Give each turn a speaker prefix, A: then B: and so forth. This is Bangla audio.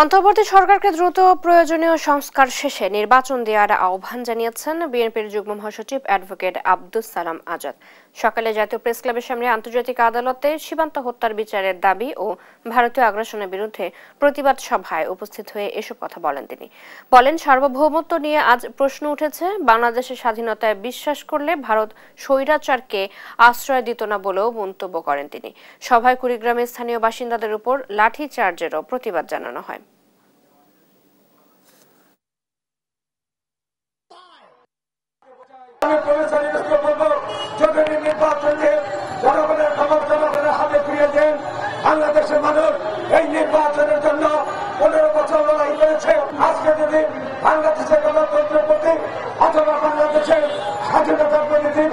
A: অন্তর্বর্তী সরকারকে দ্রুত প্রয়োজনীয় সংস্কার শেষে নির্বাচন দেওয়ার আহ্বান জানিয়েছেন বিএনপির যুগ্ম মহাসচিব অ্যাডভোকেট আব্দুস সালাম আজাদ। সকালে জাতীয় প্রেসক্লাবের সামনে আন্তর্জাতিক আদালতে সীমান্ত হত্যার বিচারের দাবি ও ভারতীয় আগ্রাসনের বিরুদ্ধে প্রতিবাদ সভায় উপস্থিত হয়ে এসব কথা বলেন তিনি। বলেন, সার্বভৌমত্ব নিয়ে আজ প্রশ্ন উঠেছে। বাংলাদেশের স্বাধীনতায় বিশ্বাস করলে ভারত স্বৈরাচারকে আশ্রয় দিত না বলেও মন্তব্য করেন তিনি। সভায় কুড়িগ্রামের স্থানীয় বাসিন্দাদের উপর লাঠি চার্জেরও প্রতিবাদ জানানো হয়।
B: বাংলাদেশের মানুষ এই নির্বাচনের জন্য 15 বছর লড়াই করেছে। আজকে যদি বাংলাদেশের গণতন্ত্রের প্রতি অথবা বাংলাদেশের স্বাধীনতার প্রতি